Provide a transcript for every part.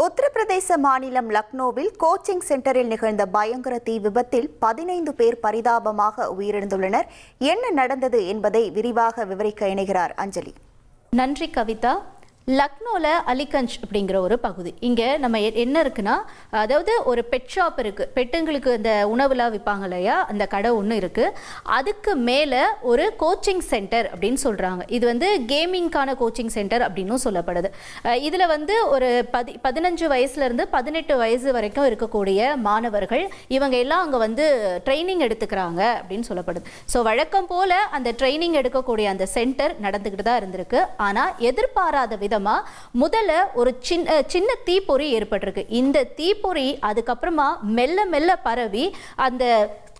உத்தரப்பிரதேச மாநிலம் லக்னோவில் கோச்சிங் சென்டரில் நிகழ்ந்த பயங்கர தீ விபத்தில் 15 பேர் பரிதாபமாக உயிரிழந்துள்ளனர். என்ன நடந்தது என்பதை விரிவாக விவரிக்க இணைகிறார் அஞ்சலி. நன்றி கவிதா. லக்னோவில் அலிகஞ்ச் அப்படிங்கிற ஒரு பகுதி. இங்கே நம்ம என்ன இருக்குன்னா, அதாவது ஒரு பெட் ஷாப் இருக்குது. பெட்டுங்களுக்கு இந்த உணவுலாம் விற்பாங்க இல்லையா, அந்த கடை ஒன்று இருக்குது. அதுக்கு மேலே ஒரு கோச்சிங் சென்டர் அப்படின்னு சொல்கிறாங்க. இது வந்து கேமிங்கான கோச்சிங் சென்டர் அப்படின்னும் சொல்லப்படுது. இதில் வந்து ஒரு 15 வயசுலேருந்து 18 வயசு வரைக்கும் இருக்கக்கூடிய மாணவர்கள் இவங்க எல்லாம் அங்கே வந்து ட்ரைனிங் எடுத்துக்கிறாங்க அப்படின்னு சொல்லப்படுது. ஸோ வழக்கம் போல் அந்த ட்ரைனிங் எடுக்கக்கூடிய அந்த சென்டர் நடந்துக்கிட்டு தான் இருந்திருக்கு. ஆனால் எதிர்பாராத விதம் முதல்ல ஒரு சின்ன தீப்பொறி ஏற்பட்டிருக்கு. இந்த தீப்பொறி அதுக்கப்புறமா மெல்ல மெல்ல பரவி அந்த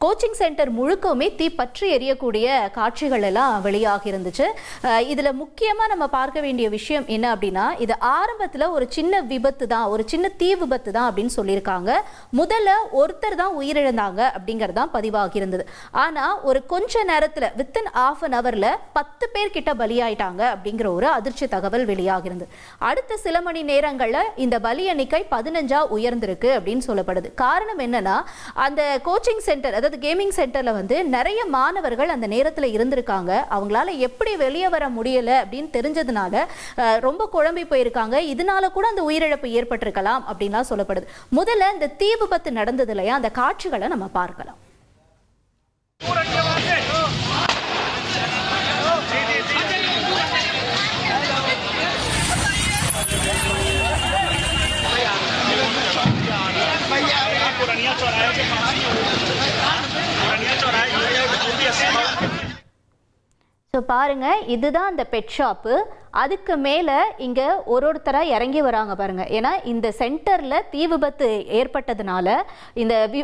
கோச்சிங் சென்டர் முழுக்கவுமே தீ பற்றி எரியக்கூடிய காட்சிகள் எல்லாம் வெளியாகி இருந்துச்சு. இதில் முக்கியமாக நம்ம பார்க்க வேண்டிய விஷயம் என்ன அப்படின்னா, இது ஆரம்பத்தில் ஒரு சின்ன விபத்து தான், ஒரு சின்ன தீ விபத்து தான் அப்படின்னு சொல்லியிருக்காங்க. முதல்ல ஒருத்தர் தான் உயிரிழந்தாங்க அப்படிங்கிறது தான் பதிவாகி இருந்தது. ஆனால் ஒரு கொஞ்ச நேரத்தில் வித்தின் ½ an hourல 10 பேர் கிட்ட பலியாயிட்டாங்க அப்படிங்கிற ஒரு அதிர்ச்சி தகவல் வெளியாகி இருந்தது. அடுத்த சில மணி நேரங்களில் இந்த பலி எண்ணிக்கை 15 உயர்ந்திருக்கு அப்படின்னு சொல்லப்படுது. காரணம் என்னன்னா, அந்த கோச்சிங் சென்டர் அதாவது கேமிங் சென்டர்ல வந்து நிறைய மாணவர்கள் அந்த நேரத்தில் இருந்திருக்காங்க. அவங்களால எப்படி வெளியே வர முடியல அப்படின்னு தெரிஞ்சதுனால ரொம்ப குழம்பி போயிருக்காங்க. இதனால கூட அந்த உயிரிழப்பு ஏற்பட்டிருக்கலாம் அப்படின்லாம் சொல்லப்படுது. முதல்ல இந்த தீ விபத்து நடந்தது இல்லையா, அந்த காட்சிகளை நம்ம பார்க்கலாம். ஸோ பாருங்க, இதுதான் அந்த பெட் ஷாப்பு. அதுக்கு மேலே இங்கே ஒருத்தராக இறங்கி வராங்க பாருங்க. ஏன்னா இந்த சென்டரில் தீ விபத்து ஏற்பட்டதுனால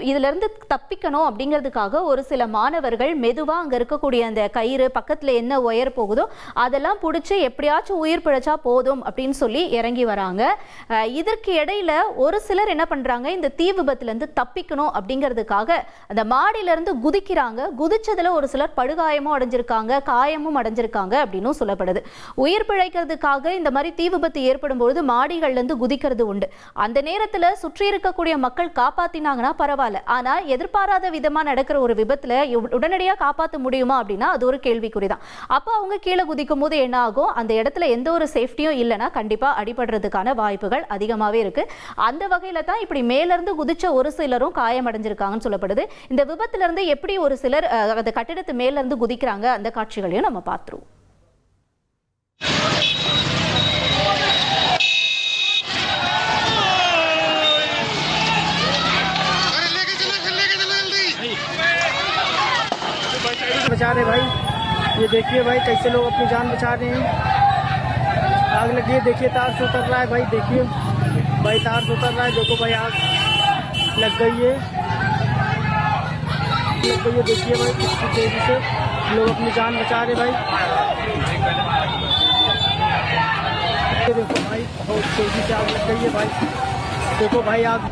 இதிலிருந்து தப்பிக்கணும் அப்படிங்கிறதுக்காக ஒரு சில மாணவர்கள் மெதுவாக அங்கே இருக்கக்கூடிய அந்த கயிறு பக்கத்தில் என்ன ஒயர் போகுதோ அதெல்லாம் பிடிச்சி எப்படியாச்சும் உயிர் பிழைச்சா போதும் அப்படின்னு சொல்லி இறங்கி வராங்க. இதற்கு இடையில ஒரு சிலர் என்ன பண்ணுறாங்க, இந்த தீ விபத்துலேருந்து தப்பிக்கணும் அப்படிங்கிறதுக்காக அந்த மாடியிலேருந்து குதிக்கிறாங்க. குதிச்சதில் ஒரு சிலர் படுகாயமும் அடைஞ்சிருக்காங்க, காயமும் அடைஞ்சிருக்காங்க அப்படின்னும் சொல்லப்படுது. உயிர் பிழைக்கிறதுக்காக இந்த மாதிரி தீ விபத்து ஏற்படும் பொழுது மாடிகள்ல இருந்து குதிக்கிறது உண்டு. அந்த நேரத்துல சுற்றி இருக்கக்கூடிய மக்கள் காப்பாத்தினாங்கன்னா பரவாயில்ல. ஆனா எதிர்பாராத விதமா நடக்கிற ஒரு விபத்துல உடனடியாக காப்பாற்ற முடியுமா அப்படின்னா அது ஒரு கேள்விக்குறிதான். அப்போ அவங்க கீழே குதிக்கும் போது என்ன ஆகும், அந்த இடத்துல எந்த ஒரு சேஃப்டியும் இல்லைன்னா கண்டிப்பா அடிபடுறதுக்கான வாய்ப்புகள் அதிகமாவே இருக்கு. அந்த வகையில தான் இப்படி மேல இருந்து குதிச்ச ஒரு சிலரும் காயமடைஞ்சிருக்காங்கன்னு சொல்லப்படுது. இந்த விபத்துல இருந்து எப்படி ஒரு சிலர் அந்த கட்டிடத்து மேல இருந்து குதிக்கிறாங்க, அந்த காட்சிகளையும் நம்ம பார்த்துருவோம். बचा रहे भाई, ये देखिए भाई कैसे लोग अपनी जान बचा रहे हैं। आग लगी है, देखिए तार से उतर रहा है भाई, देखिए भाई तार से उतर रहा है। देखो भाई आग लग गई है, देखिए भाई कितनी तेजी से लोग अपनी जान बचा रहे भाई। देखो भाई बहुत तेजी से आग लग गई है भाई, देखो भाई आग।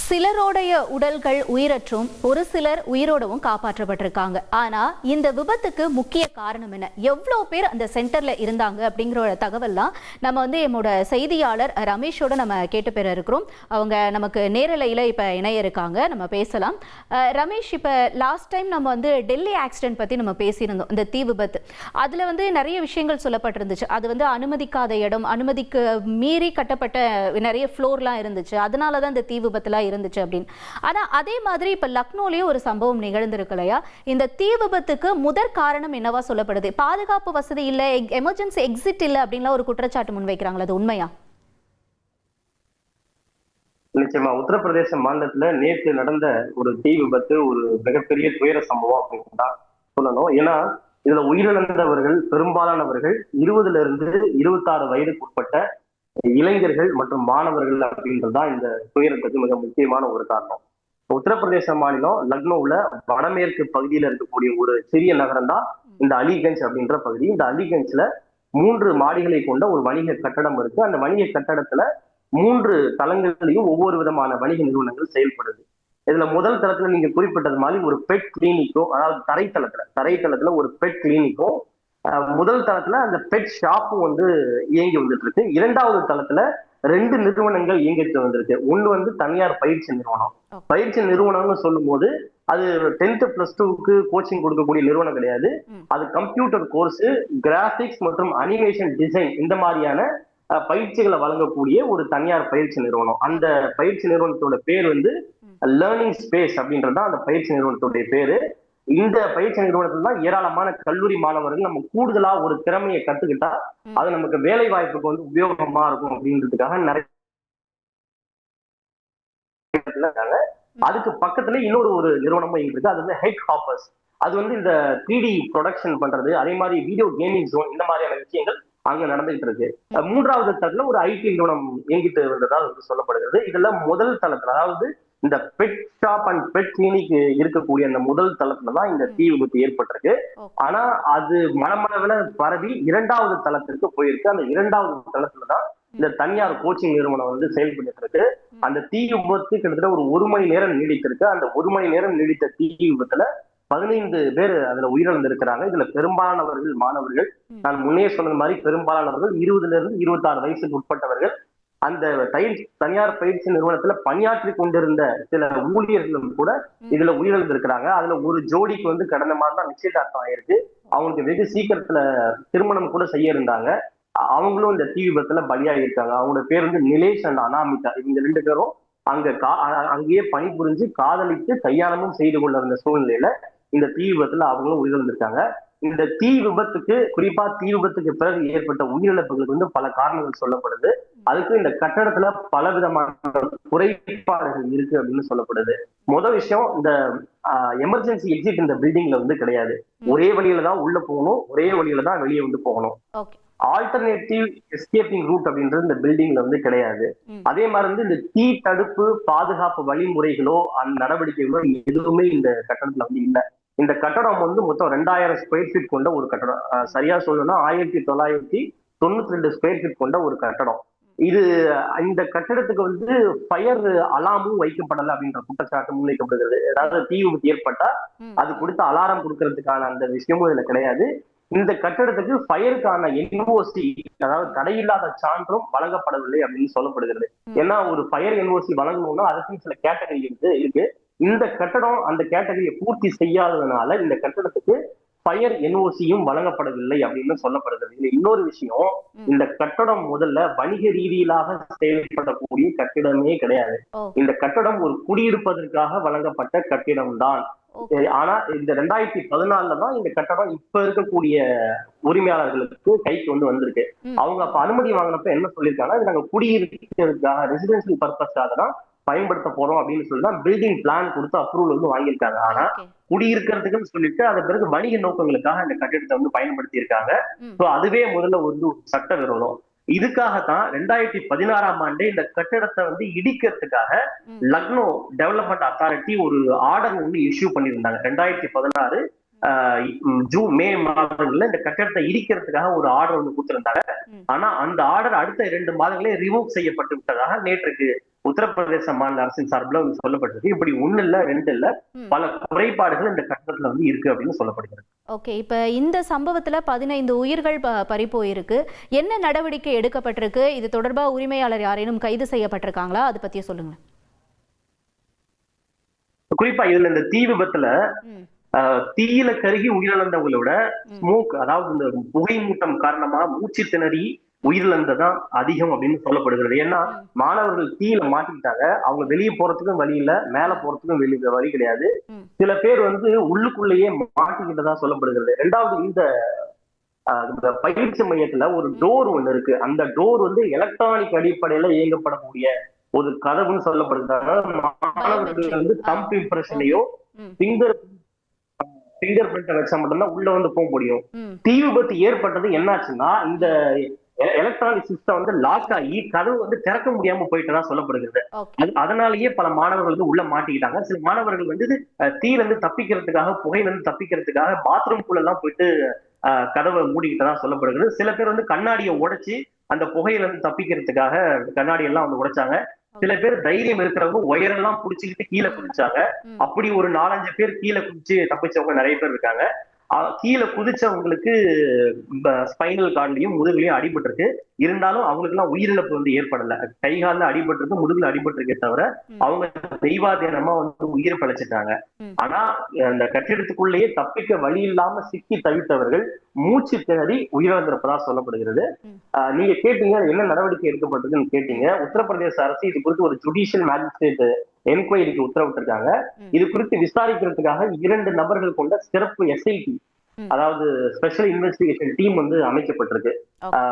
சிலருடைய உடல்கள் உயிரற்றும், ஒரு சிலர் உயிரோடவும் காப்பாற்றப்பட்டிருக்காங்க. ஆனா இந்த விபத்துக்கு முக்கிய காரணம் என்ன, எவ்வளவு பேர் அந்த சென்டர்ல இருந்தாங்க அப்படிங்கிற தகவல்லாம் நம்ம வந்து என்னோட செய்தியாளர் ரமேஷோட நம்ம கேட்டு பெற இருக்கிறோம். அவங்க நமக்கு நேரலையில இப்ப இணைய இருக்காங்க, நம்ம பேசலாம். ரமேஷ், இப்ப லாஸ்ட் டைம் நம்ம வந்து டெல்லி ஆக்சிடென்ட் பத்தி நம்ம பேசியிருந்தோம், இந்த தீ விபத்து. அதுல வந்து நிறைய விஷயங்கள் சொல்லப்பட்டிருந்துச்சு. அது வந்து அனுமதிக்காத இடம், அனுமதிக்கு மீறி கட்டப்பட்ட நிறைய ஃப்ளோர்லாம் இருந்துச்சு, அதனாலதான் இந்த தீ விபத்துலாம் இருந்துச்சு அப்படின்னு. ஆனா அதே மாதிரி இப்ப லக்னோலயே ஒரு சம்பவம் நிகழ்ந்திருக்கு இல்லையா, இந்த தீ விபத்துக்கு முதற் காரணம் என்னவா சொல்லப்படுது? பாதுகாப்பு வசதி இல்ல, எமர்ஜென்சி எக்ஸிட் இல்ல அப்படின்லாம் ஒரு குற்றச்சாட்டு முன்வைக்கிறாங்களா, அது உண்மையா? நிச்சயமா உத்தரப்பிரதேச மாநிலத்துல நேற்று நடந்த ஒரு தீ விபத்து ஒரு மிகப்பெரிய துயர சம்பவம் அப்படின்னு தான் சொல்லணும். ஏன்னா இதுல உயிரிழந்தவர்கள் பெரும்பாலானவர்கள் 20 இருந்து 26 வயதுக்கு உட்பட்ட இளைஞர்கள் மற்றும் மாணவர்கள் அப்படின்றதுதான் இந்த துயரத்துக்கு மிக முக்கியமான ஒரு காரணம். உத்தரப்பிரதேச மாநிலம் லக்னோவில் வடமேற்கு பகுதியில இருக்கக்கூடிய ஒரு சிறிய நகரம் தான் இந்த அலிகஞ்ச் அப்படின்ற பகுதி. இந்த அலிகஞ்ச்ல 3 மாடிகளை கொண்ட ஒரு வணிக கட்டடம் இருக்கு. அந்த வணிக கட்டடத்துல 3 தளங்களையும் ஒவ்வொரு விதமான வணிக நிறுவனங்கள் செயல்படுது. இதுல முதல் தளத்துல நீங்க குறிப்பிட்டது மாதிரி ஒரு பெட் கிளினிக்கும், அதாவது தரைத்தளத்துல ஒரு பெட் கிளினிக்கும், முதல் தளத்துல அந்த பெட் ஷாப்பும் வந்து இயங்கி வந்துட்டு இருக்கு. 2வது தளத்துல 2 நிறுவனங்கள் இயங்கிட்டு வந்திருக்கு. ஒண்ணு தனியார் பயிற்சி நிறுவனம். பயிற்சி நிறுவனம்னு சொல்லும் போது அது 10th + 2க்கு கோச்சிங் கொடுக்கக்கூடிய நிறுவனம் கிடையாது. அது கம்ப்யூட்டர் கோர்ஸ், கிராபிக்ஸ் மற்றும் அனிமேஷன் டிசைன் இந்த மாதிரியான பயிற்சிகளை வழங்கக்கூடிய ஒரு தனியார் பயிற்சி நிறுவனம். அந்த பயிற்சி நிறுவனத்தோட பேர் லேர்னிங் ஸ்பேஸ் அப்படின்றதுதான் அந்த பயிற்சி நிறுவனத்துடைய பேரு. இந்த பயிற்சி நிறுவனத்துல தான் ஏராளமான கல்லூரி மாணவர்கள் நம்ம கூடுதலா ஒரு திறமையை கத்துக்கிட்டா அது நமக்கு வேலை வாய்ப்புக்கு உபயோகமா இருக்கும் அப்படின்றதுக்காக நிறைய. அதுக்கு பக்கத்துல இன்னொரு நிறுவனமும் இருக்கு. அது ஹெட் ஹாப்பர்ஸ். அது இந்த 3D ப்ரொடக்ஷன் பண்றது, அதே மாதிரி வீடியோ கேமிங் ஜோன், இந்த மாதிரியான விஷயங்கள் அங்க நடந்துகிட்டு இருக்கு. 3வது தளத்துல ஒரு ஐடி நிறுவனம் இயங்கிட்டு வந்ததா சொல்லப்படுகிறது. இதுல முதல் தளத்துல, அதாவது இந்த pet shop and bed clinic இருக்கக்கூடிய அந்த முதல் தளத்துலதான் இந்த தீ விபத்து ஏற்பட்டிருக்கு. ஆனா அது மனமளவுல பரவி 2வது தளத்திற்கு போயிருக்கு. அந்த 2வது தளத்துலதான் இந்த தனியார் கோச்சிங் நிறுவனம் செயல்பட்டு இருக்கு. அந்த தீ விபத்து கிட்டத்தட்ட ஒரு 1 மணி நேரம் நீடித்திருக்கு. அந்த 1 மணி நேரம் நீடித்த தீ விபத்துல 15 பேர் அதுல உயிரிழந்திருக்கிறாங்க. இதுல பெரும்பாலானவர்கள் மாணவர்கள். நான் முன்னே சொன்னது மாதிரி பெரும்பாலானவர்கள் 20ல இருந்து 26 வயசுக்கு உட்பட்டவர்கள். அந்த தனியார் பயிற்சி நிறுவனத்துல பணியாற்றி கொண்டிருந்த சில ஊழியர்களும் கூட இதுல உயிரிழந்திருக்கிறாங்க. அதுல ஒரு ஜோடிக்கு கடந்த மாதம் தான் நிச்சயதார்த்தம் ஆயிருக்கு. அவங்களுக்கு வெகு சீக்கிரத்துல திருமணம் கூட செய்ய இருந்தாங்க. அவங்களும் இந்த தீ விபத்துல பலியாகிருக்காங்க. அவங்களோட பேர் நிலேஷ் அண்ட் அனாமிகா. இவங்க 2 பேரும் அங்கேயே பணிபுரிஞ்சு காதலித்து கல்யாணமும் செய்து கொள்ள இருந்த சூழ்நிலையில இந்த தீ விபத்துல அவங்களும் உயிரிழந்திருக்காங்க. இந்த தீ விபத்துக்கு, குறிப்பா தீ விபத்துக்கு பிறகு ஏற்பட்ட உயிரிழப்புகளுக்கு பல காரணங்கள் சொல்லப்படுது. அதுக்கு இந்த கட்டடத்துல பல விதமான குறைபாடுகள் இருக்கு அப்படின்னு சொல்லப்படுது. முதல் விஷயம், இந்த எமர்ஜென்சி எக்ஸிட் இந்த பில்டிங்ல கிடையாது. ஒரே வழியில தான் உள்ள போகணும், ஒரே வழியில தான் வெளியே போகணும். ஆல்டர்னேட்டிவ் எஸ்கேப்பிங் ரூட் அப்படின்றது இந்த பில்டிங்ல கிடையாது. அதே மாதிரி இந்த தீ தடுப்பு பாதுகாப்பு வழிமுறைகளோ அந்த நடவடிக்கைகளோ எதுவுமே இந்த கட்டடத்துல இல்ல. இந்த கட்டடம் மொத்தம் 2000 ஸ்கொயர் ஃபீட் கொண்ட ஒரு கட்டடம். சரியா சொல்லணும்னா 1992 ஸ்கொயர் ஃபீட் கொண்ட ஒரு கட்டடம். இந்த கட்டடத்துக்கு ஃபயர் அலாமும் வைக்கப்படல அப்படின்ற குற்றச்சாட்டு முன்வைக்கப்படுகிறது. ஏதாவது தீ விபத்து ஏற்பட்டா அது கொடுத்த அலாரம் கொடுக்கறதுக்கான அந்த விஷயமும் இதுல கிடையாது. இந்த கட்டடத்துக்கு ஃபயருக்கான என்ஓசி, அதாவது தடையில்லாத சான்றும் வழங்கப்படவில்லை அப்படின்னு சொல்லப்படுகிறது. ஏன்னா ஒரு ஃபயர் என்ஓசி வழங்கணும்னா அதுக்கு சில கேட்டகரி இருக்கு. இந்த கட்டடம் அந்த கேட்டகரியை பூர்த்தி செய்யாததுனால இந்த கட்டடத்துக்கு ஃபயர் என்ஓசியும் வழங்கப்படவில்லை அப்படின்னு சொல்லப்படுகிறது. இது இன்னொரு விஷயம், இந்த கட்டடம் முதல்ல வணிக ரீதியிலாக செயல்படக்கூடிய கட்டிடமே கிடையாது. இந்த கட்டடம் ஒரு குடியிருப்பதற்காக வழங்கப்பட்ட கட்டிடம் தான். ஆனா இந்த 2014 தான் இந்த கட்டடம் இப்ப இருக்கக்கூடிய உரிமையாளர்களுக்கு கைக்கு வந்திருக்கு. அவங்க அப்ப அனுமதி வாங்கினப்ப என்ன சொல்லியிருக்காங்கன்னா, இது நாங்க குடியிருக்கிறதுக்காக ரெசிடென்சியல் பர்பஸ்க்காக தான் பயன்படுத்த போறோம் அப்படின்னு சொல்லிதான் பில்டிங் பிளான் கொடுத்து அப்ரூவல் வாங்கியிருக்காங்க. ஆனா குடியிருக்கிறதுக்குன்னு சொல்லிட்டு அது பிறகு வணிக நோக்கங்களுக்காக இந்த கட்டிடத்தை பயன்படுத்தி இருக்காங்க. சோ அதுவே முதல்ல ஒரு சட்ட விரோதம். இதுக்காகத்தான் 2016ஆம் ஆண்டே இந்த கட்டிடத்தை இடிக்கிறதுக்காக லக்னோ டெவலப்மெண்ட் அத்தாரிட்டி ஒரு ஆர்டர் இஷ்யூ பண்ணியிருந்தாங்க. 2016 மே மாதங்கள்ல இந்த கட்டடத்தை இடிக்கிறதுக்காக ஒரு ஆர்டர் கொடுத்திருந்தாங்க. ஆனா அந்த ஆர்டர் அடுத்த 2 மாதங்களே ரிவோக் செய்யப்பட்டு விட்டதாக நேற்றுக்கு உத்தரப்பிரதேச மாநில அரசின் சார்பில் சொல்லப்பட்டிருக்கு. இப்படி 1 இல்ல 2 இல்ல பல குறைபாடுகள் இந்த கட்டடத்துல இருக்கு அப்படின்னு சொல்லப்படுகிறது. ஓகே, இப்ப இந்த சம்பவத்துல 15 உயிர்கள் பறி போயிருக்கு. என்ன நடவடிக்கை எடுக்கப்பட்டிருக்கு? இது தொடர்பா உரிமையாளர் யாரேனும் கைது செய்யப்பட்டிருக்காங்களா? அது பத்தியே சொல்லுங்க. குறிப்பா இதுல இந்த தீ விபத்துல தீயில கருகி உயிரிழந்தவங்களோட ஸ்மோக், அதாவது இந்த புகை மூட்டம் காரணமா மூச்சு திணறி உயிரிழந்ததான் அதிகம் அப்படின்னு சொல்லப்படுகிறது. ஏன்னா மாணவர்கள் தீயில மாட்டிக்கிட்டாங்க. அவங்க வெளியே போறதுக்கும் வழி இல்ல, மேல போறதுக்கும் வழி கிடையாது. சில பேர் உள்ளுக்குள்ளேயே மாட்டிக்கிட்டதா சொல்லப்படுகிறது. 2வது, இந்த பயிற்சி மையத்துல ஒரு டோர் ஒண்ணு இருக்கு. அந்த டோர் எலக்ட்ரானிக் அடிப்படையில இயங்கப்படக்கூடிய ஒரு கதவுன்னு சொல்லப்படுகிறது. மாணவர்கள் தம்ப் இம்ப்ரெஷனையோ ஃபிங்கர் பிரிண்ட்டை வச்சா மட்டும்தான் உள்ள போக முடியும். தீ விபத்து ஏற்பட்டது என்னாச்சுன்னா, இந்த எலக்ட்ரானிக் சிஸ்டம் வந்து லாக் ஆகி கதவு வந்து திறக்க முடியாம போயிட்டதா சொல்லப்படுகிறது. ஓகே. அதனாலேயே பல மாணவர்கள் வந்து உள்ள மாட்டிக்கிட்டாங்க. சில மாணவர்கள் வந்து தீல இருந்து தப்பிக்கிறதுக்காக, புகையில இருந்து தப்பிக்கிறதுக்காக பாத்ரூம்குள்ள எல்லாம் போயிட்டு கதவை மூடிக்கிட்டதா சொல்லப்படுகிறது. சில பேர் வந்து கண்ணாடியை உடைச்சு அந்த புகையில இருந்து தப்பிக்கிறதுக்காக கண்ணாடி எல்லாம் வந்து உடைச்சாங்க. சில பேர் தைரியம் இருக்கிறவங்க ஒயரெல்லாம் புடிச்சுக்கிட்டு கீழே குதிச்சாங்க. அப்படி ஒரு 4-5 பேர் கீழே குதிச்சு தப்பிச்சவங்க நிறைய பேர் இருக்காங்க. கீழே குதிச்சவங்களுக்கு ஸ்பைனல் கார்ட்லயும் முதுகுலயும் அடிபட்டிருக்கு. இருந்தாலும் அவங்களுக்கு எல்லாம் உயிரிழப்பு வந்து ஏற்படல. கை காலில் அடிபட்டிருக்கு, முதுகுல அடிபட்டிருக்கே தவிர அவங்க தெய்வாதீனமா வந்து உயிரை பழைச்சிட்டாங்க. ஆனா அந்த கட்டிடத்துக்குள்ளேயே தப்பிக்க வழி இல்லாம சிக்கி தவித்தவர்கள் மூச்சு திணறி உயிரிழந்திருப்பதா சொல்லப்படுகிறது. நீங்க கேட்டீங்க என்ன நடவடிக்கை எடுக்கப்பட்டிருக்குன்னு கேட்டீங்க. உத்தரப்பிரதேச அரசு இது குறித்து ஒரு ஜுடிஷியல் மேஜிஸ்ட்ரேட் என்கொயரிக்கு உத்தரவிட்டிருக்காங்க. இது குறித்து விசாரிக்கிறதுக்காக 2 நபர்கள் கொண்ட சிறப்பு எஸ்ஐடி, அதாவது ஸ்பெஷல் இன்வெஸ்டிகேஷன் டீம் வந்து அமைக்கப்பட்டிருக்கு.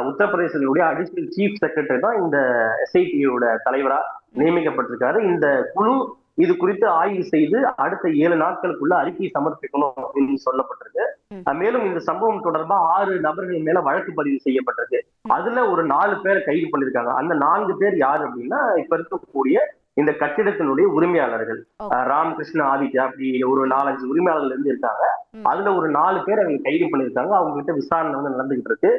உத்தரப்பிரதேசத்துடைய அடிஷனல் சீஃப் செக்ரட்டரி தான் இந்த எஸ்ஐடியோட தலைவரா நியமிக்கப்பட்டிருக்காரு. இந்த குழு இது குறித்து ஆய்வு செய்து அடுத்த 7 நாட்களுக்குள்ள அறிக்கை சமர்ப்பிக்கணும் அப்படின்னு சொல்லப்பட்டிருக்கு. மேலும் இந்த சம்பவம் தொடர்பா 6 நபர்கள் மேல வழக்கு பதிவு செய்யப்பட்டிருக்கு. அதுல ஒரு 4 பேரை கைது பண்ணிருக்காங்க. அந்த 4 பேர் யாரு அப்படின்னா இப்ப இருக்கக்கூடிய இந்த கட்டிடத்தினுடைய உரிமையாளர்கள். ராமகிருஷ்ண ஆதித்யா அப்படி ஒரு 4-5 உரிமையாளர்கள் இருந்து இருக்காங்க. அதுல ஒரு 4 பேர் அவங்க கைது பண்ணிருக்காங்க. அவங்க கிட்ட விசாரணை வந்து நடந்துகிட்டு இருக்கு.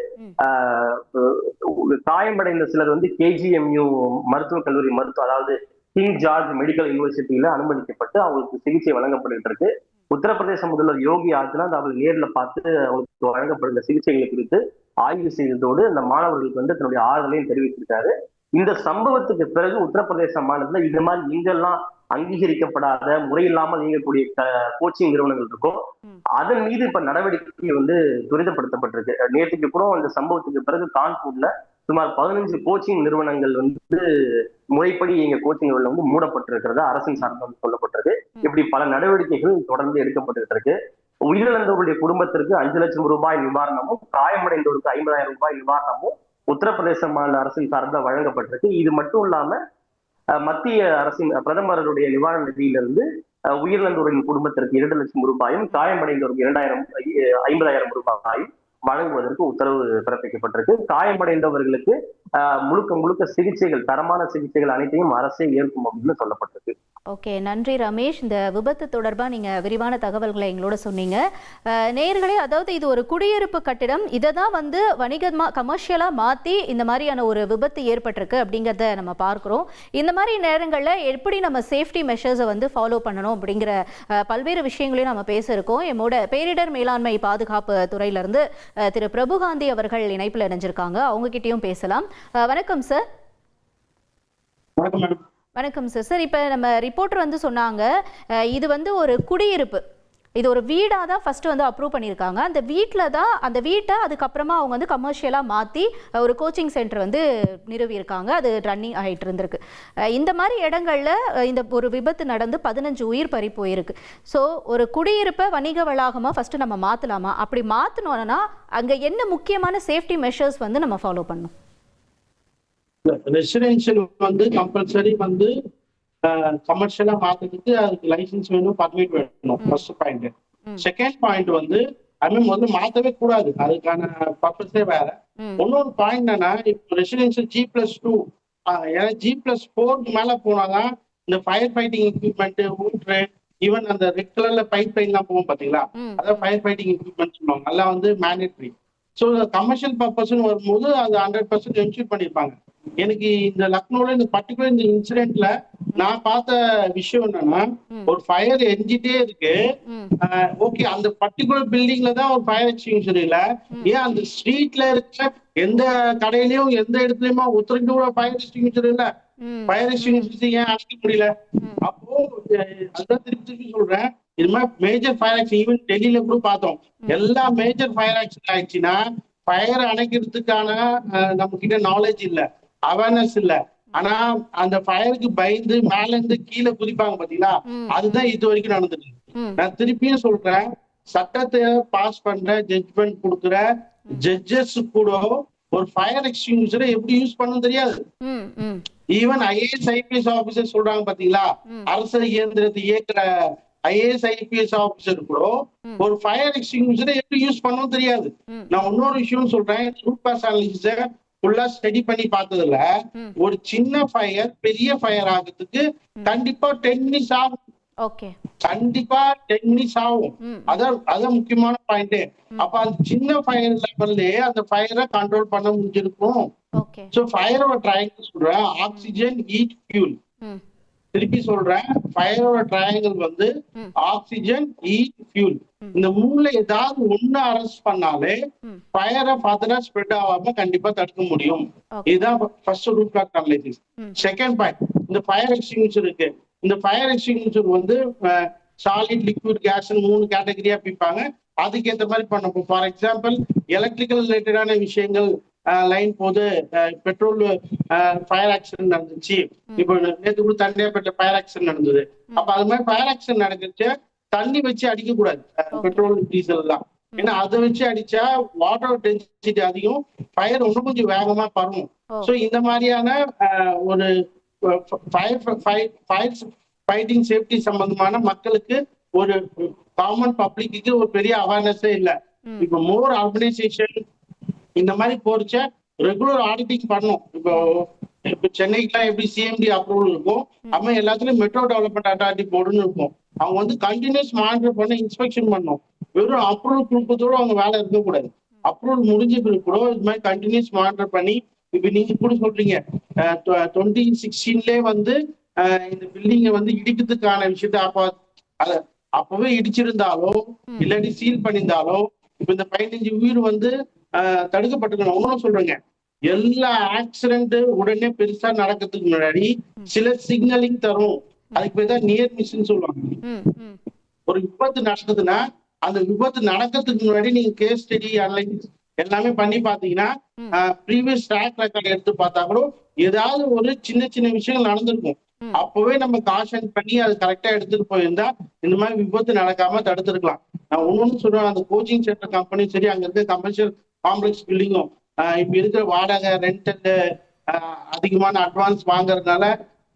காயமடைந்த சிலர் வந்து KGMU மருத்துவக் கல்லூரி அதாவது கிங் ஜார்ஜ் மெடிக்கல் யூனிவர்சிட்டியில அனுமதிக்கப்பட்டு அவங்களுக்கு சிகிச்சை வழங்கப்பட்டு இருக்கு. உத்தரப்பிரதேச முதல்வர் யோகி ஆதித்யநாத் அவர் நேரில் பார்த்து அவங்களுக்கு வழங்கப்படுகிற சிகிச்சைகள் குறித்து ஆய்வு செய்ததோடு அந்த மாணவர்களுக்கு வந்து தன்னுடைய ஆறுதலையும் தெரிவித்திருக்காரு. இந்த சம்பவத்துக்கு பிறகு உத்தரப்பிரதேச மாநிலத்துல இந்த மாதிரி எங்கெல்லாம் அங்கீகரிக்கப்படாத முறையில்லாமல் இயங்கக்கூடிய கோச்சிங் நிறுவனங்கள் இருக்கோ அதன் மீது இப்ப நடவடிக்கை வந்து துரிதப்படுத்தப்பட்டிருக்கு. நேற்றுக்கு கூட இந்த சம்பவத்துக்கு பிறகு கான்பூர்ல சுமார் 15 கோச்சிங் நிறுவனங்கள் வந்து முறைப்படி இயங்க கோச்சிங் நிறுவனம் வந்து மூடப்பட்டிருக்கிறதா அரசின் சார்பில் சொல்லப்பட்டிருக்கு. இப்படி பல நடவடிக்கைகள் தொடர்ந்து எடுக்கப்பட்டு இருக்கு. உயிரிழந்தவர்களுடைய குடும்பத்திற்கு 5 லட்சம் ரூபாய் நிவாரணமும், காயமடைந்தவருக்கு 50,000 ரூபாய் நிவாரணமும் உத்தரப்பிரதேச மாநில அரசின் சார்பில் வழங்கப்பட்டிருக்கு. இது மட்டும் இல்லாம மத்திய அரசின் பிரதமருடைய நிவாரண நிதியிலிருந்து உயிரிழந்தவரின் குடும்பத்திற்கு 2 லட்சம் ரூபாயும், காயமடைந்தவருக்கு 50,000 ரூபாயும் வழங்குவதற்கு உத்தரவு பிறப்பிக்கப்பட்டிருக்கு. காயமடைந்தவர்களுக்கு முழுக்க சிகிச்சைகள், தரமான சிகிச்சைகள் அனைத்தையும் அரசே ஏற்கும் அப்படின்னு சொல்லப்பட்டிருக்கு. ஓகே, நன்றி ரமேஷ். இந்த விபத்து தொடர்பாக நீங்கள் விரிவான தகவல்களை எங்களோட சொன்னீங்க. நேயர்களே, அதாவது இது ஒரு குடியிருப்பு கட்டிடம், இதை தான் வந்து கமர்ஷியலாக மாற்றி இந்த மாதிரியான ஒரு விபத்து ஏற்பட்டிருக்கு அப்படிங்கிறத நம்ம பார்க்குறோம். இந்த மாதிரி நேரங்களில் எப்படி நம்ம சேஃப்டி மெஷர்ஸை வந்து ஃபாலோ பண்ணணும் அப்படிங்கிற பல்வேறு விஷயங்களையும் நம்ம பேச இருக்கோம். என்னோட பேரிடர் மேலாண்மை பாதுகாப்பு துறையிலிருந்து திரு பிரபுகாந்தி அவர்கள் இணைப்பில் இணைஞ்சிருக்காங்க. அவங்ககிட்டயும் பேசலாம். வணக்கம் சார். வணக்கம் சார். சார், இப்போ நம்ம ரிப்போர்ட்டர் வந்து சொன்னாங்க இது வந்து ஒரு குடியிருப்பு, இது ஒரு வீடாக தான் ஃபர்ஸ்ட் வந்து அப்ரூவ் பண்ணியிருக்காங்க. அந்த வீட்டை அதுக்கப்புறமா அவங்க வந்து கமர்ஷியலாக மாற்றி ஒரு கோச்சிங் சென்டர் வந்து நிறுவியிருக்காங்க. அது ரன்னிங் ஆகிட்டு இருந்திருக்கு. இந்த மாதிரி இடங்கள்ல இந்த ஒரு விபத்து நடந்து 15 உயிர் பறி போயிருக்கு. ஸோ ஒரு குடியிருப்பை வணிக வளாகமாக ஃபர்ஸ்ட் நம்ம மாற்றலாமா? அப்படி மாற்றினோன்னா அங்கே என்ன முக்கியமான சேஃப்டி மெஷர்ஸ் வந்து நம்ம ஃபாலோ பண்ணணும்? ரெசிடென்ஷியல் வந்து கம்பல்சரி வந்து கமர்ஷியலா மாத்துறதுக்கு அதுக்கு லைசன்ஸ் வேணும், பர்மிட் வேணும். First point. செகண்ட் பாயிண்ட் வந்து வந்து மாத்தவே கூடாது, அதுக்கான பர்பஸே வேற. இன்னொரு பாயிண்ட் என்னன்னா, இப்போ ரெசிடென்ஷியல் G+2 ஏன்னா G+4 மேல போனாதான் இந்த ஃபயர் ஃபைட்டிங் எக்யூப்மெண்ட், ஊட்ரு, ஈவன் அந்த ரெட் கலர்ல பைப் லைன் எல்லாம் போகும் பாத்தீங்களா, அதான் ஃபயர் ஃபைட்டிங் எக்யூப்மெண்ட் சொல்லுவாங்க. அதெல்லாம் வந்து மேண்டேட்ரி. ஸோ கமர்ஷியல் பர்பஸ்ன்னு வரும்போது அது 100% என்ஷூர் பண்ணிருப்பாங்க. எனக்கு இந்த லக்னோல இந்த பர்டிகுலர் இந்த இன்சிடென்ட்ல நான் பார்த்த விஷயம் என்னன்னா, ஒரு ஃபயர் எரிஞ்சிட்டே இருக்கு. ஓகே, அந்த பர்டிகுலர் பில்டிங்ல தான் ஒரு ஃபயர் எக்ஸ்டிங்யூஷர் இல்ல. ஏன் அந்த ஸ்ட்ரீட்ல இருக்க எந்த கடையிலயும் எந்த இடத்துலயுமா ஒருத்தருக்கு கூட ஃபயர் எக்ஸ்டிங்யூஷர் இல்ல? ஃபயர் எக்ஸ்டிங்யூஷர் ஏன் அணைக்க முடியல? அப்போ அதான் திருப்பி சொல்றேன், இது மாதிரி மேஜர் ஃபயர் ஆக்சிடென்ட் ஈவன் டெல்லியில கூட பார்த்தோம். எல்லா மேஜர் ஃபயர் ஆக்சிடென்ட் ஆயிடுச்சுன்னா ஃபயர் அணைக்கிறதுக்கான நம்ம கிட்ட நாலேஜ் இல்ல, அவேர்னஸ் இல்ல. ஆனா அந்த ஃபயருக்கு பயந்து மேல இருந்து கீழே குதிப்பாங்க பாத்தீங்களா, அதுதான் இது வரைக்கும் நடந்துருக்கு. நான் திருப்பியும் சொல்றேன், சட்டத்தை பாஸ் பண்ற, ஜட்ஜ்மெண்ட் கொடுக்குற ஜட்ஜஸ் கூட ஒரு ஃபயர் எக்ஸ்டிங்யூஷரை எப்படி யூஸ் பண்ணணும் தெரியாது. ஈவன் IAS IPS ஆபீசர் சொல்றாங்க பாத்தீங்களா, அரசு இயந்திரத்தை இயக்குற IAS IPS ஆபீசர் கூட ஒரு ஃபயர் எக்ஸ்டிங்யூஷரை எப்படி யூஸ் பண்ணணும் தெரியாது. நான் இன்னொரு விஷயம் சொல்றேன், ரூட் காஸ் அனாலிசிஸ ஃபுல்லா ஸ்டடி பண்ணி பார்த்ததுல ஒரு சின்ன ஃபயர் பெரிய ஃபயர் ஆகிறதுக்கு கண்டிப்பா 10 மினிட்ஸ் ஆகும். ஓகே, கண்டிப்பா 10 மினிட்ஸ் ஆகும். அதான் முக்கியமான பாயிண்ட். அப்ப அந்த சின்ன ஃபயர் லெவல்லே அந்த ஃபயரை கண்ட்ரோல் பண்ண முடிஞ்சிருக்கும். ஓகே. சோ ஃபயரோட ட்ரையாங்கிள் சொல்றேன், ஆக்சிஜன், ஹீட், ஃபியூல். திருப்பி சொல்றேன், ஃபயரோட ட்ரையாங்கிள் வந்து ஆக்சிஜன், ஹீட், ஃபியூல். இந்த மூணுல ஏதாவது ஒண்ணு அரெஸ்ட் பண்ணாலே ஃபயரை ஃபர்தரா ஸ்ப்ரெட் ஆகாம கண்டிப்பா தடுக்க முடியும். இதுதான் first root cause analysis. Second point, இந்த ஃபயர் எக்ஸ்டிங்விஷர் இருக்கு. இந்த ஃபயர் எக்ஸ்டிங்விஷர் வந்து சாலிட், லிக்விட், கேஸ் 3 கேட்டகரியா பிரிப்பாங்க. அதுக்கேற்ற மாதிரி பண்ணப்போ ஃபார் எக்ஸாம்பிள் எலக்ட்ரிக்கல் ரிலேட்டடான விஷயங்கள், லைன் போது பெட்ரோல் ஃபயர் ஆக்சிடென்ட் நடந்துச்சு. இப்போ நேற்று கூட தண்ணியாப்பேட்டை ஃபயர் ஆக்சிடென்ட் நடந்தது. அப்ப அது மாதிரி ஃபயர் ஆக்சிடென்ட் நடந்துச்சு தண்ணி வச்சு அடிக்க கூடாது பெட்ரோல் டீசல் எல்லாம். ஏன்னா அதை வச்சு அடிச்சா வாட்டர் டென்சிட்டி அதிகம், ஃபயர் இன்னும் கொஞ்சம் வேகமா பரவும். ஸோ இந்த மாதிரியான ஒரு ஃபைட்டிங் சேஃப்டி சம்பந்தமான மக்களுக்கு ஒரு காமன் பப்ளிக்கு ஒரு பெரிய அவேர்னஸே இல்லை. இப்போ மோர் ஆர்கனைசேஷன் இந்த மாதிரி போறச்ச ரெகுலர் ஆடிட்டிங் பண்ணும். இப்போ சென்னைக்குலாம் எப்படி சிஎம்டி அப்ரூவல் இருக்கும், அப்ப எல்லாத்துலயும் மெட்ரோ டெவலப்மெண்ட் அத்தாரிட்டி போர்டுன்னு இருக்கும். அவங்க வந்து கண்டினியூஸ் மானிட்டர் பண்ண இன்ஸ்பெக்ஷன் பண்ணும். வெறும் அப்ரூவல் கொடுப்பதோட அவங்க வேலை இருக்கக்கூடாது. அப்ரூவல் முடிஞ்ச பிறகு கூட இது மாதிரி கண்டினியூஸ் மானிட்டர் பண்ணி, இப்ப நீங்க கூட சொல்றீங்க 2016 வந்து இந்த பில்டிங்கை வந்து இடிக்கிறதுக்கான விஷயத்த அப்பவே இடிச்சிருந்தாலோ இல்லாட்டி சீல் பண்ணியிருந்தாலோ இப்ப இந்த 15 உயிர் வந்து தடுக்கப்பட்டிருக்கணும். ஒன்னும் சொல்றேங்க, எல்லா ஆக்சிடென்ட் உடனே பெருசா நடக்கிறதுக்கு முன்னாடி சில சிக்னலிங் தரும். அதுக்கு பேர் தான் நியர் மிஸ்ன்னு சொல்லுவாங்க. ஒரு விபத்து நடக்குதுன்னா அந்த விபத்து நடக்கிறதுக்கு முன்னாடி நீங்க கேஸ் ஸ்டடி அனலைசிஸ் எல்லாமே பண்ணி பாத்தீங்கன்னா ப்ரீவியஸ் ட்ராக் ரெக்கார்ட் எடுத்து பார்த்தா கூட ஏதாவது ஒரு சின்ன சின்ன விஷயங்கள் நடந்திருக்கும். அப்பவே நம்ம காஷன் பண்ணி அது கரெக்டா எடுத்துட்டு போயிருந்தா இந்த மாதிரி விபத்து நடக்காம தடுத்துருக்கலாம். நான் ஒண்ணு சொல்றேன், அந்த கோச்சிங் சென்டர் கம்பெனி சரி, அங்க இருக்க கமர்ஷியல் காம்ப்ளெக்ஸ் பில்டிங்கும் இப்ப இருக்கிற வாடகை ரெண்ட் அதிகமான அட்வான்ஸ் வாங்குறதுனால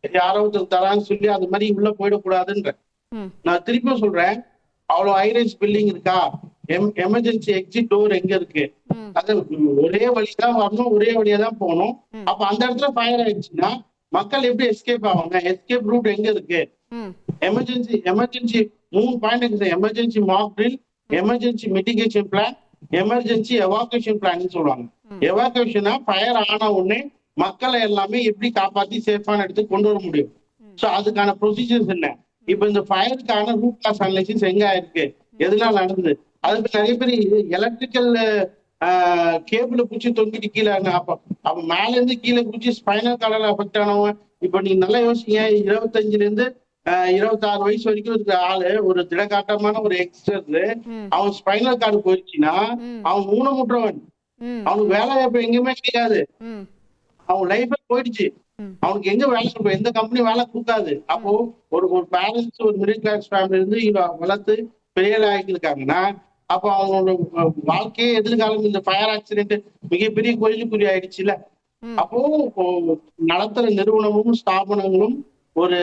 யாரோ ஒருத்தர் தரான்னு சொல்லி அது மாதிரி உள்ள போயிடக்கூடாதுன்ற. நான் திருப்பியும் சொல்றேன், அவ்வளவு ஹைரைஸ் பில்டிங் இருக்கா, எமர்ஜென்சி எக்ஸிட் டோர் எங்க இருக்கு, அது ஒரே வழிதான் வரணும், ஒரே வழியா தான் போகணும். அப்ப அந்த இடத்துல ஃபயர் ஆயிடுச்சுன்னா மக்கள் எப்படி எஸ்கேப் ஆவாங்க, எஸ்கேப் ரூட் எங்க இருக்கு, எமர்ஜென்சி 3 பாயிண்ட் இருக்கு. Emergency mock drill, emergency mitigation plan, emergency evacuation plan சொல்லுவாங்க. எவாக்குவேஷனா ஃபயர் ஆன உடனே மக்களை எல்லாமே எப்படி காப்பாத்தி சேஃபான இடத்துக்கு கொண்டு வர முடியும். சோ அதுக்கான ப்ரொசீஜர்ஸ் என்ன, இப்ப இந்த ஃபயருக்கான ரூட் காஸ் அனாலிசிஸ் எங்க ஆயிருக்கு, எதனால நடந்தது. அதுக்கு நிறைய பேர் எலக்ட்ரிக்கல் கேபிள பூச்சி தொங்கிட்டு கீழே, அப்ப மேல இருந்து கீழே பூச்சி ஸ்பைனல் கார்டால அஃபெக்ட் ஆனவன். இப்ப நீங்க நல்லா யோசிங்க, 25 இருந்து 26 வயசு வரைக்கும் இருக்கிற ஆளு, ஒரு திடகாட்டமான ஒரு எக்ஸ்டர், அவன் ஸ்பைனல் கார்டு போயிடுச்சுன்னா அவன் ஊனமுற்றவன், அவனுக்கு வேலை வாய்ப்பு எங்கேயுமே கிடையாது, அவன் லைஃபே போயிடுச்சு. அவனுக்கு எங்க வேலை இருக்கும், எந்த கம்பெனி வேலை கொடுக்காது. அப்போ ஒரு பேரண்ட்ஸ் ஒரு மிடில் கிளாஸ் ஃபேமிலி இருந்து வளர்த்து பெரிய ஆகிருக்காங்கன்னா அப்போ அவனோட வாழ்க்கையே எதிர்காலம் இந்த ஃபயர் ஆக்சிடென்ட் மிகப்பெரிய கேள்விக்குறி ஆயிடுச்சுல. அப்போ நடத்துற நிறுவனமும் ஸ்தாபனங்களும் ஒரு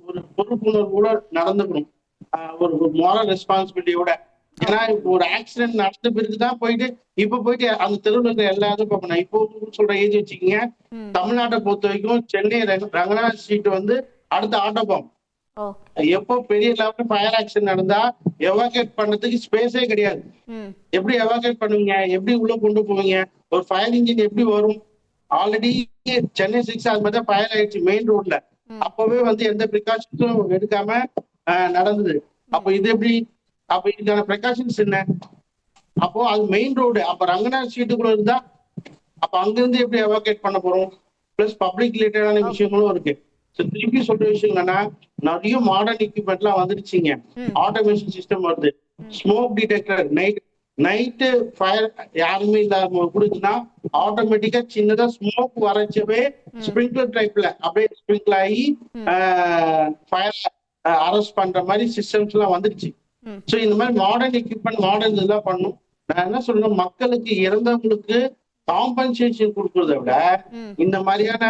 ஒரு பொறுப்புணர்வோட நடந்துக்கணும், ஒரு மோரல் ரெஸ்பான்சிபிலிட்டியோட. ஏன்னா ஒரு ஆக்சிடென்ட் நடந்த பிறகுதான் போயிட்டு அந்த தெருவில் இருக்கிற எல்லாரும் பார்க்கணும். இப்போ சொல்ற ஏஜ் வச்சுக்கீங்க, தமிழ்நாட்டை பொறுத்த வரைக்கும் சென்னை ரங்கநாத் ஸ்ட்ரீட் வந்து அடுத்த ஆட்டோபம். எப்போ பெரிய லெவலில் ஃபயர் ஆக்சிடென்ட் நடந்தா எவாக்குவேட் பண்ணதுக்கு ஸ்பேஸே கிடையாது. எப்படி எவாக்குவேட் பண்ணுவீங்க, எப்படி உள்ள கொண்டு போவீங்க, ஒரு ஃபயர் இன்ஜின் எப்படி வரும். ஆல்ரெடி சென்னை 6 அது மாதிரி தான் ஃபயர் ஆயிடுச்சு மெயின் ரோட்ல. அப்பவே வந்து எந்த ப்ரிகாஷன்ஸும் எடுக்காம நடந்தது. அப்போ இது எப்படி, அப்ப இதுக்கான ப்ரிகாஷன்ஸ் என்ன. அப்போ அது மெயின் ரோடு, அப்ப ரங்கநாத் ஸ்ட்ரீட்டுக்குள்ள இருந்தா அப்ப அங்கிருந்து எப்படி எவாக்குவேட் பண்ண போறோம். பிளஸ் பப்ளிக் ரிலேட்டடான விஷயங்களும் இருக்கு. திருப்பி சொல்ற விஷயம் என்னன்னா, நிறைய மாடர்ன் எக்யூப்மெண்ட் எல்லாம் வந்துருச்சுங்க, ஆட்டோமேஷன் சிஸ்டம் வருது, ஸ்மோக் டிடெக்டர், நைட்டு ஃபயர் யாருமே இல்லாம கொடுத்துன்னா ஆட்டோமேட்டிக்கா சின்னதா ஸ்மோக் வரைச்சவே ஸ்ப்ரிங்க்லர் டைப்ல அப்படியே ஸ்ப்ரிங்க்ல ஆகி ஃபயர் அரெஸ்ட் பண்ற மாதிரி சிஸ்டம்ஸ் எல்லாம் வந்துருச்சு. சோ இந்த மாதிரி மாடர்ன் எக்யூப்மெண்ட் மாடர்ன் இதெல்லாம் பண்ணும். நான் என்ன சொல்றேன், மக்களுக்கு இறந்தவங்களுக்கு காம்பன்சேஷன் கொடுக்கறத விட இந்த மாதிரியான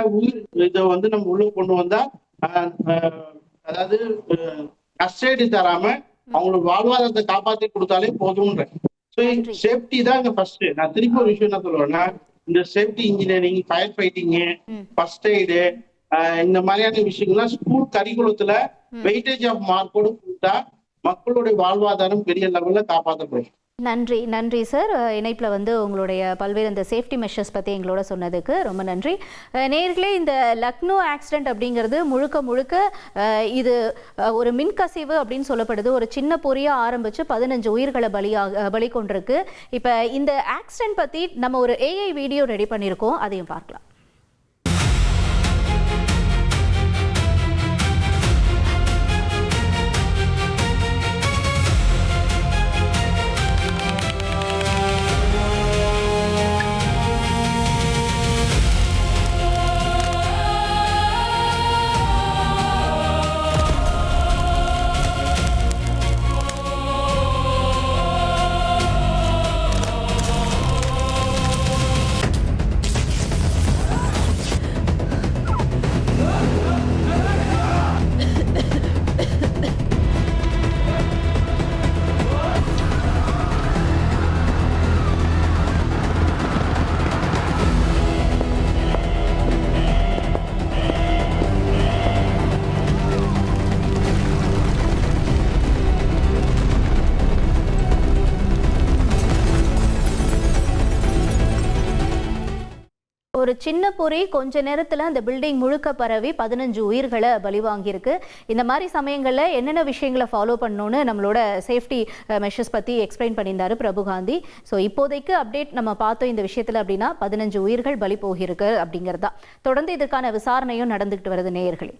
இதை வந்து நம்ம உள்ள கொண்டு வந்தா, அதாவது நஷ்டஈடு தராம அவங்களுக்கு வாழ்வாதாரத்தை காப்பாத்தி கொடுத்தாலே போதும்ன்ற. சேஃப்டி தான் இங்க ஃபர்ஸ்ட். நான் திருப்பி ஒரு விஷயம் என்ன சொல்லுவேன்னா, இந்த safety engineering, fire fighting, first aid, இந்த மாதிரியான விஷயங்கள்லாம் ஸ்கூல் கரிக்குலத்துல வெயிட்டேஜ் ஆஃப் மார்க்கோடு கொடுத்தா மக்களுடைய வாழ்வாதாரம் பெரிய லெவல்ல காப்பாற்றப்படும். நன்றி நன்றி சார். இணைப்பில் வந்து உங்களுடைய பல்வேறு இந்த சேஃப்டி மெஷர்ஸ் பற்றி எங்களோட சொன்னதுக்கு ரொம்ப நன்றி. நேர்களே, இந்த லக்னோ ஆக்சிடென்ட் அப்படிங்கிறது முழுக்க முழுக்க இது ஒரு மின்கசிவு அப்படின்னு சொல்லப்படுது. ஒரு சின்ன பொறியாக ஆரம்பித்து 15 உயிர்களை பலி கொண்டிருக்கு. இப்போ இந்த ஆக்சிடென்ட் பற்றி நம்ம ஒரு AI வீடியோ ரெடி பண்ணியிருக்கோம், அதையும் பார்க்கலாம். ஒரு சின்ன பொறி கொஞ்ச நேரத்தில் அந்த பில்டிங் முழுக்க பரவி 15 உயிர்களை பலி வாங்கியிருக்கு. இந்த மாதிரி சமயங்களில் என்னென்ன விஷயங்களை ஃபாலோ பண்ணணும்னு நம்மளோட சேஃப்டி மெஷர்ஸ் பற்றி எக்ஸ்பிளைன் பண்ணியிருந்தாரு பிரபுகாந்தி. ஸோ இப்போதைக்கு அப்டேட் நம்ம பார்த்தோம் இந்த விஷயத்தில் அப்படின்னா 15 உயிர்கள் பலி போகிருக்கு அப்படிங்கிறதா. தொடர்ந்து இதற்கான விசாரணையும் நடந்துகிட்டு வருது நேயர்களே.